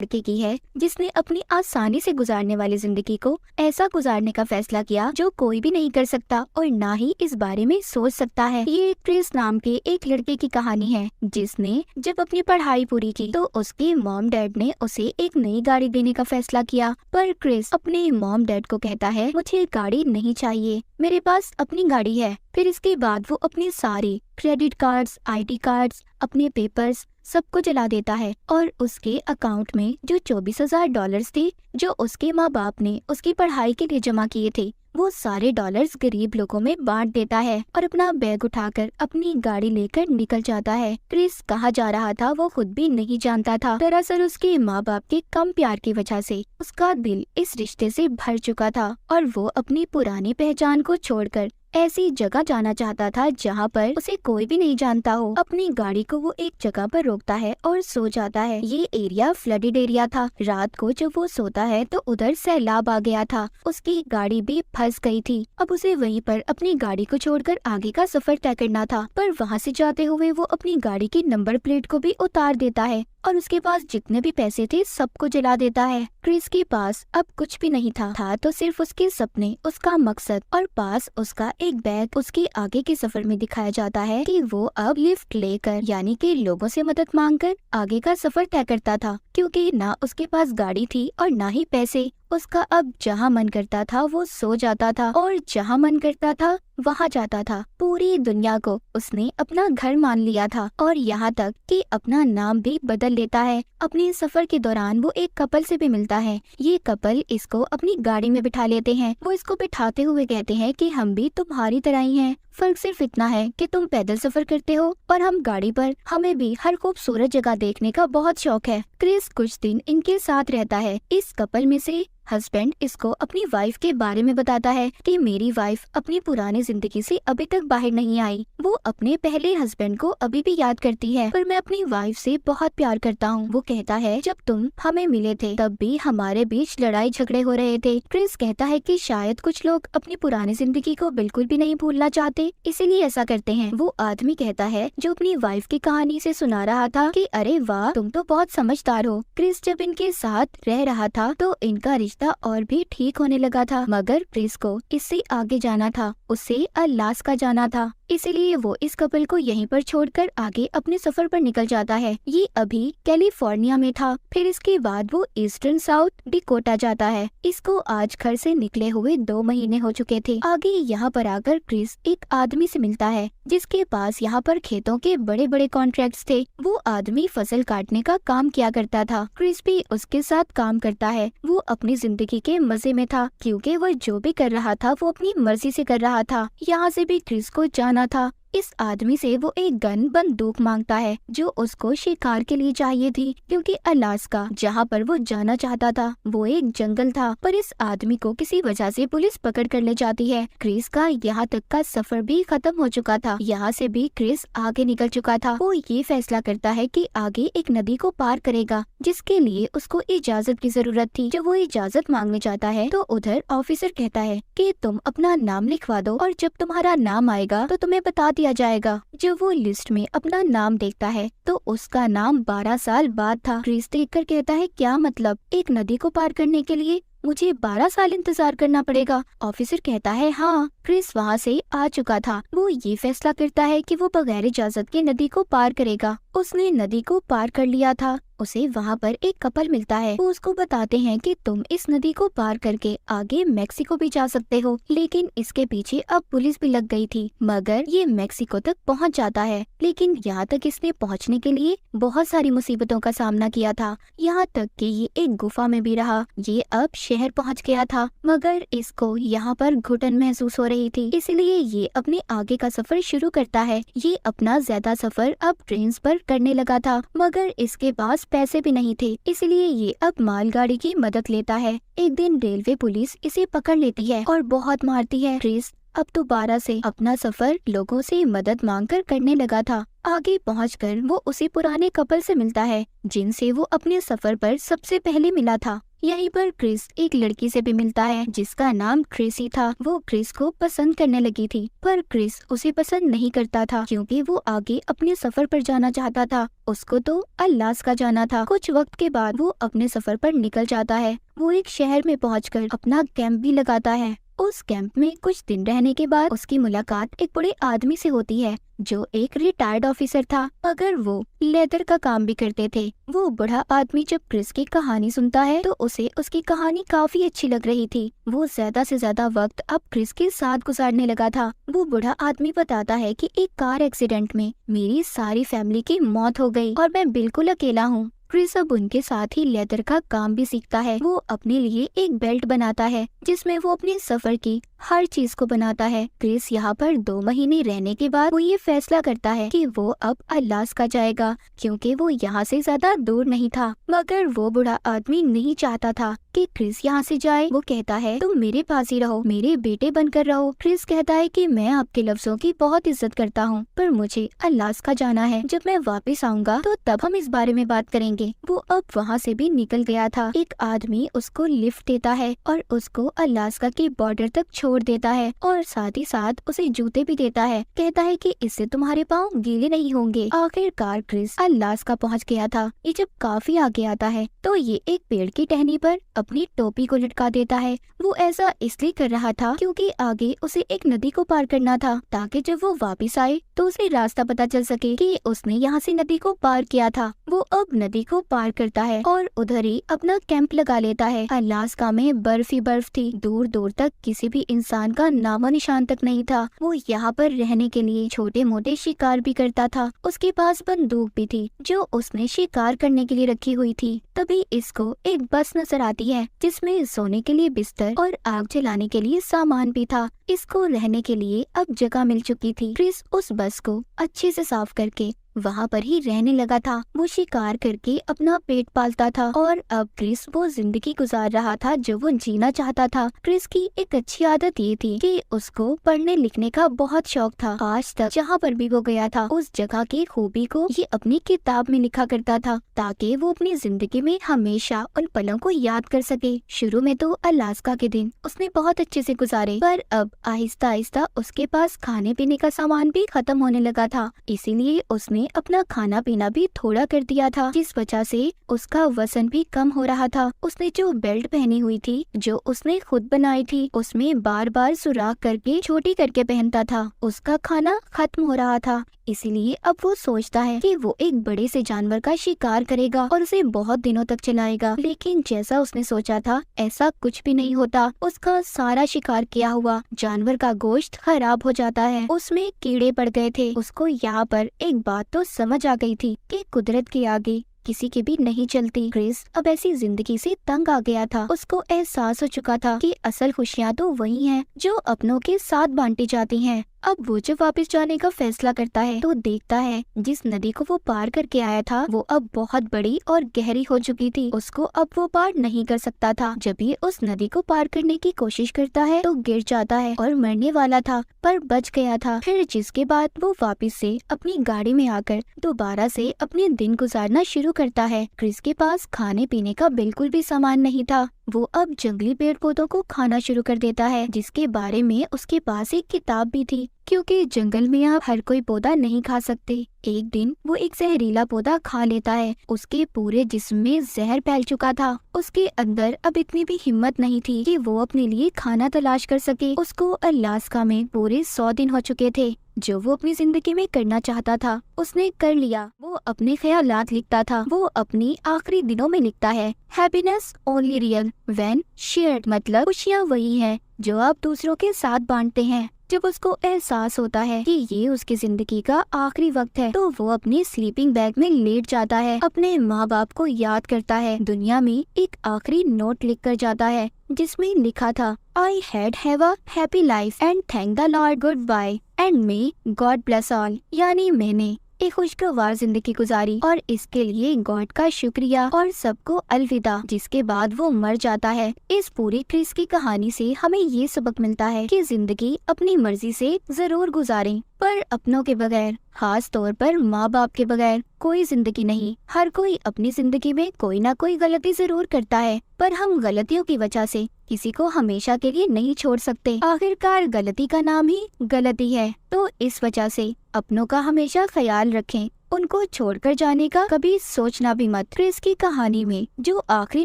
लड़के की है जिसने अपनी आसानी से गुजारने वाली जिंदगी को ऐसा गुजारने का फैसला किया जो कोई भी नहीं कर सकता और ना ही इस बारे में सोच सकता है। ये क्रिस नाम के एक लड़के की कहानी है जिसने जब अपनी पढ़ाई पूरी की तो उसके मॉम डैड ने उसे एक नई गाड़ी देने का फैसला किया। पर क्रिस अपने मॉम डैड को कहता है, मुझे गाड़ी नहीं चाहिए, मेरे पास अपनी गाड़ी है। फिर इसके बाद वो अपनी सारी क्रेडिट कार्ड्स, आईडी कार्ड्स, अपने पेपर्स सबको जला देता है और उसके अकाउंट में जो $24,000 थे जो उसके माँ बाप ने उसकी पढ़ाई के लिए जमा किए थे, वो सारे डॉलर्स गरीब लोगों में बांट देता है और अपना बैग उठाकर अपनी गाड़ी लेकर निकल जाता है। क्रिस कहाँ जा रहा था वो खुद भी नहीं जानता था। दरअसल उसके माँ बाप के कम प्यार की वजह से उसका दिल इस रिश्ते से भर चुका था और वो अपनी पुरानी पहचान को छोड़कर ऐसी जगह जाना चाहता था जहाँ पर उसे कोई भी नहीं जानता हो। अपनी गाड़ी को वो एक जगह पर रोकता है और सो जाता है। ये एरिया फ्लडेड एरिया था। रात को जब वो सोता है तो उधर सैलाब आ गया था। उसकी गाड़ी भी फंस गई थी। अब उसे वहीं पर अपनी गाड़ी को छोड़कर आगे का सफर तय करना था। पर वहाँ से जाते हुए वो अपनी गाड़ी की नंबर प्लेट को भी उतार देता है और उसके पास जितने भी पैसे थे सबको जला देता है। क्रिस के पास अब कुछ भी नहीं था तो सिर्फ उसके सपने, उसका मकसद और पास उसका एक बैग। उसके आगे के सफर में दिखाया जाता है कि वो अब लिफ्ट लेकर यानी कि लोगों से मदद मांगकर आगे का सफर तय करता था, क्योंकि ना उसके पास गाड़ी थी और ना ही पैसे। उसका अब जहाँ मन करता था वो सो जाता था और जहाँ मन करता था वहाँ जाता था। पूरी दुनिया को उसने अपना घर मान लिया था और यहाँ तक कि अपना नाम भी बदल लेता है। अपने सफर के दौरान वो एक कपल से भी मिलता है। ये कपल इसको अपनी गाड़ी में बिठा लेते हैं। वो इसको बिठाते हुए कहते हैं कि हम भी तुम्हारी तरह ही हैं, फर्क सिर्फ इतना है कि तुम पैदल सफर करते हो और हम गाड़ी पर। हमें भी हर खूबसूरत जगह देखने का बहुत शौक है। क्रिस कुछ दिन इनके साथ रहता है। इस कपल में से हस्बैंड इसको अपनी वाइफ के बारे में बताता है कि मेरी वाइफ अपनी पुरानी जिंदगी से अभी तक बाहर नहीं आई। वो अपने पहले हस्बैंड को अभी भी याद करती है, पर मैं अपनी वाइफ से बहुत प्यार करता हूँ। वो कहता है, जब तुम हमें मिले थे तब भी हमारे बीच लड़ाई झगड़े हो रहे थे। क्रिस कहता है कि शायद कुछ लोग अपनी पुरानी जिंदगी को बिल्कुल भी नहीं भूलना चाहते, इसीलिए ऐसा करते हैं। वो आदमी कहता है जो अपनी वाइफ की कहानी से सुना रहा था कि अरे वाह, तुम तो बहुत समझदार हो। क्रिस जब इनके साथ रह रहा था तो इनका रिश्ता और भी ठीक होने लगा था, मगर क्रिस को इससे आगे जाना था। उसे अलास्का जाना था, इसीलिए वो इस कपल को यहीं पर छोड़कर आगे अपने सफर पर निकल जाता है। ये अभी कैलिफोर्निया में था। फिर इसके बाद वो ईस्टर्न साउथ डिकोटा जाता है। इसको आज घर से निकले हुए 2 महीने हो चुके थे। आगे यहाँ पर आकर क्रिस एक आदमी से मिलता है जिसके पास यहाँ पर खेतों के बड़े बड़े कॉन्ट्रैक्ट्स थे। वो आदमी फसल काटने का काम किया करता था। क्रिस भी उसके साथ काम करता है। वो अपनी जिंदगी के मजे में था, क्योंकि वो जो भी कर रहा था वो अपनी मर्जी से कर रहा था। यहाँ से भी क्रिस को जाना था। इस आदमी से वो एक गन बंदूक मांगता है जो उसको शिकार के लिए चाहिए थी, क्योंकि अलास्का जहाँ पर वो जाना चाहता था वो एक जंगल था। पर इस आदमी को किसी वजह से पुलिस पकड़ कर ले जाती है। क्रिस का यहाँ तक का सफर भी खत्म हो चुका था। यहाँ से भी क्रिस आगे निकल चुका था। वो ये फैसला करता है कि आगे एक नदी को पार करेगा, जिसके लिए उसको इजाजत की जरूरत थी। जब वो इजाजत मांगने जाता है तो उधर ऑफिसर कहता है कि तुम अपना नाम लिखवा दो और जब तुम्हारा नाम आएगा तो तुम्हें बता दिया जाएगा। जब वो लिस्ट में अपना नाम देखता है तो उसका नाम 12 साल बाद था। क्रिस देखकर कहता है, क्या मतलब, एक नदी को पार करने के लिए मुझे 12 साल इंतजार करना पड़ेगा? ऑफिसर कहता है हाँ। क्रिस वहाँ से आ चुका था। वो ये फैसला करता है कि वो बगैर इजाजत के नदी को पार करेगा। उसने नदी को पार कर लिया था। उसे वहाँ पर एक कपल मिलता है। वो उसको बताते हैं कि तुम इस नदी को पार करके आगे मेक्सिको भी जा सकते हो, लेकिन इसके पीछे अब पुलिस भी लग गई थी। मगर ये मेक्सिको तक पहुँच जाता है, लेकिन यहाँ तक इसने पहुँचने के लिए बहुत सारी मुसीबतों का सामना किया था। यहाँ तक कि ये एक गुफा में भी रहा। ये अब शहर पहुँच गया था, मगर इसको यहाँ पर घुटन महसूस हो रही थी, इसलिए ये अपने आगे का सफर शुरू करता है। ये अपना ज्यादा सफर अब ट्रेन पर करने लगा था, मगर इसके पास पैसे भी नहीं थे, इसलिए ये अब मालगाड़ी की मदद लेता है। एक दिन रेलवे पुलिस इसे पकड़ लेती है और बहुत मारती है। क्रिस अब दोबारा से अपना सफर लोगों से मदद मांगकर करने लगा था। आगे पहुंचकर वो उसी पुराने कपल से मिलता है जिनसे वो अपने सफर पर सबसे पहले मिला था। यहीं पर क्रिस एक लड़की से भी मिलता है जिसका नाम क्रिसी था। वो क्रिस को पसंद करने लगी थी, पर क्रिस उसे पसंद नहीं करता था क्योंकि वो आगे अपने सफर पर जाना चाहता था। उसको तो अलास्का जाना था। कुछ वक्त के बाद वो अपने सफर पर निकल जाता है। वो एक शहर में पहुंचकर अपना कैंप भी लगाता है। उस कैंप में कुछ दिन रहने के बाद उसकी मुलाकात एक बड़े आदमी से होती है जो एक रिटायर्ड ऑफिसर था, मगर वो लेदर का काम भी करते थे। वो बूढ़ा आदमी जब क्रिस की कहानी सुनता है तो उसे उसकी कहानी काफी अच्छी लग रही थी। वो ज्यादा से ज्यादा वक्त अब क्रिस के साथ गुजारने लगा था। वो बूढ़ा आदमी बताता है कि एक कार एक्सीडेंट में मेरी सारी फैमिली की मौत हो गई और मैं बिल्कुल अकेला हूँ। क्रिस अब उनके साथ ही लेदर का काम भी सीखता है। वो अपने लिए एक बेल्ट बनाता है जिसमें वो अपने सफर की हर चीज को बनाता है। क्रिस यहाँ पर 2 महीने रहने के बाद वो ये फैसला करता है कि वो अब अलास्का जाएगा क्योंकि वो यहाँ से ज्यादा दूर नहीं था। मगर वो बूढ़ा आदमी नहीं चाहता था कि क्रिस यहाँ से जाए। वो कहता है तुम मेरे पास ही रहो, मेरे बेटे बनकर रहो। क्रिस कहता है कि मैं आपके लफ्जों की बहुत इज्जत करता हूँ, पर मुझे अलास्का जाना है। जब मैं वापस आऊंगा तो तब हम इस बारे में बात करेंगे। वो अब वहाँ से भी निकल गया था। एक आदमी उसको लिफ्ट देता है और उसको अलास्का के बॉर्डर तक छोड़ देता है और साथ ही साथ उसे जूते भी देता है। कहता है कि इससे तुम्हारे पाँव गीले नहीं होंगे। आखिरकार क्रिस अलास्का पहुँच गया था। ये जब काफी आगे आता है तो ये एक पेड़ की टहनी पर अपनी टोपी को लटका देता है। वो ऐसा इसलिए कर रहा था क्योंकि आगे उसे एक नदी को पार करना था ताकि जब वो वापस आए तो उसे रास्ता पता चल सके कि उसने यहाँ से नदी को पार किया था। वो अब नदी को पार करता है और उधर ही अपना कैंप लगा लेता है। अलास्का में बर्फ ही बर्फ थी। दूर दूर तक किसी भी इंसान का नामो निशान तक नहीं था। वो यहाँ पर रहने के लिए छोटे मोटे शिकार भी करता था। उसके पास बंदूक भी थी जो उसने शिकार करने के लिए रखी हुई थी। तभी इसको एक बस नजर आती है जिसमें सोने के लिए बिस्तर और आग जलाने के लिए सामान भी था। इसको रहने के लिए अब जगह मिल चुकी थी। क्रिस उस बस को अच्छे से साफ करके वहाँ पर ही रहने लगा था। वो शिकार करके अपना पेट पालता था और अब क्रिस वो जिंदगी गुजार रहा था जो वो जीना चाहता था। क्रिस की एक अच्छी आदत ये थी कि उसको पढ़ने लिखने का बहुत शौक था। आज तक जहाँ पर भी वो गया था उस जगह की खूबी को ये अपनी किताब में लिखा करता था ताकि वो अपनी जिंदगी में हमेशा उन पलों को याद कर सके। शुरू में तो अलास्का के दिन उसने बहुत अच्छे से गुजारे, पर अब आहिस्ता आहिस्ता उसके पास खाने पीने का सामान भी खत्म होने लगा था। इसीलिए उसने अपना खाना पीना भी थोड़ा कर दिया था, जिस वजह से उसका वजन भी कम हो रहा था। उसने जो बेल्ट पहनी हुई थी जो उसने खुद बनाई थी उसमें बार बार सुराख करके छोटी करके पहनता था। उसका खाना खत्म हो रहा था, इसीलिए अब वो सोचता है कि वो एक बड़े से जानवर का शिकार करेगा और उसे बहुत दिनों तक चलाएगा। लेकिन जैसा उसने सोचा था ऐसा कुछ भी नहीं होता। उसका सारा शिकार किया हुआ जानवर का गोश्त खराब हो जाता है, उसमें कीड़े पड़ गए थे। उसको यहाँ पर एक बात तो समझ आ गई थी कि कुदरत के आगे किसी की भी नहीं चलती। क्रिस अब ऐसी जिंदगी से तंग आ गया था। उसको एहसास हो चुका था कि असल खुशियाँ तो वही हैं जो अपनों के साथ बांटी जाती हैं। अब वो जब वापस जाने का फैसला करता है तो देखता है जिस नदी को वो पार करके आया था वो अब बहुत बड़ी और गहरी हो चुकी थी। उसको अब वो पार नहीं कर सकता था। जब ये उस नदी को पार करने की कोशिश करता है तो गिर जाता है और मरने वाला था, पर बच गया था। फिर जिसके बाद वो वापस से अपनी गाड़ी में आकर दोबारा से अपने दिन गुजारना शुरू करता है। क्रिस के पास खाने पीने का बिल्कुल भी सामान नहीं था। वो अब जंगली पेड़ पौधों को खाना शुरू कर देता है, जिसके बारे में उसके पास एक किताब भी थी, क्योंकि जंगल में आप हर कोई पौधा नहीं खा सकते। एक दिन वो एक जहरीला पौधा खा लेता है। उसके पूरे जिस्म में जहर फैल चुका था। उसके अंदर अब इतनी भी हिम्मत नहीं थी कि वो अपने लिए खाना तलाश कर सके। उसको अलास्का में पूरे 100 दिन हो चुके थे। जो वो अपनी जिंदगी में करना चाहता था उसने कर लिया। वो अपने ख्यालात लिखता था। वो अपनी आखिरी दिनों में लिखता है, happiness only real when shared, मतलब खुशियाँ वही है जो आप दूसरों के साथ बांटते हैं। जब उसको एहसास होता है कि ये उसकी जिंदगी का आखिरी वक्त है तो वो अपने स्लीपिंग बैग में लेट जाता है, अपने माँ बाप को याद करता है, दुनिया में एक आखिरी नोट लिख कर जाता है जिसमें लिखा था, I have a happy life and thank the Lord, goodbye and may God bless all, यानी मैंने एक खुशगवार जिंदगी गुजारी और इसके लिए गॉड का शुक्रिया और सबको अलविदा। जिसके बाद वो मर जाता है। इस पूरी क्रिस की कहानी से हमें ये सबक मिलता है कि जिंदगी अपनी मर्जी से जरूर गुजारें, पर अपनों के बगैर, खास तौर पर माँ बाप के बगैर कोई जिंदगी नहीं। हर कोई अपनी जिंदगी में कोई ना कोई गलती जरूर करता है, पर हम गलतियों की वजह से किसी को हमेशा के लिए नहीं छोड़ सकते। आखिरकार गलती का नाम ही गलती है। तो इस वजह से अपनों का हमेशा ख्याल रखें, उनको छोड़कर जाने का कभी सोचना भी मत। क्रिस की कहानी में जो आखिरी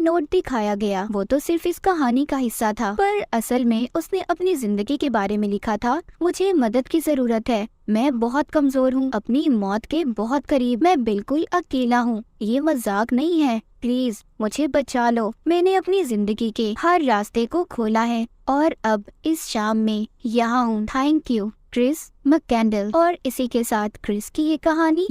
नोट दिखाया गया वो तो सिर्फ इस कहानी का हिस्सा था, पर असल में उसने अपनी जिंदगी के बारे में लिखा था। मुझे मदद की जरूरत है, मैं बहुत कमजोर हूँ, अपनी मौत के बहुत करीब, मैं बिल्कुल अकेला हूँ, ये मजाक नहीं है, प्लीज मुझे बचा लो। मैंने अपनी जिंदगी के हर रास्ते को खोला है और अब इस शाम में यहाँ हूँ। Thank you Chris McCandless. और इसी के साथ क्रिस की ये कहानी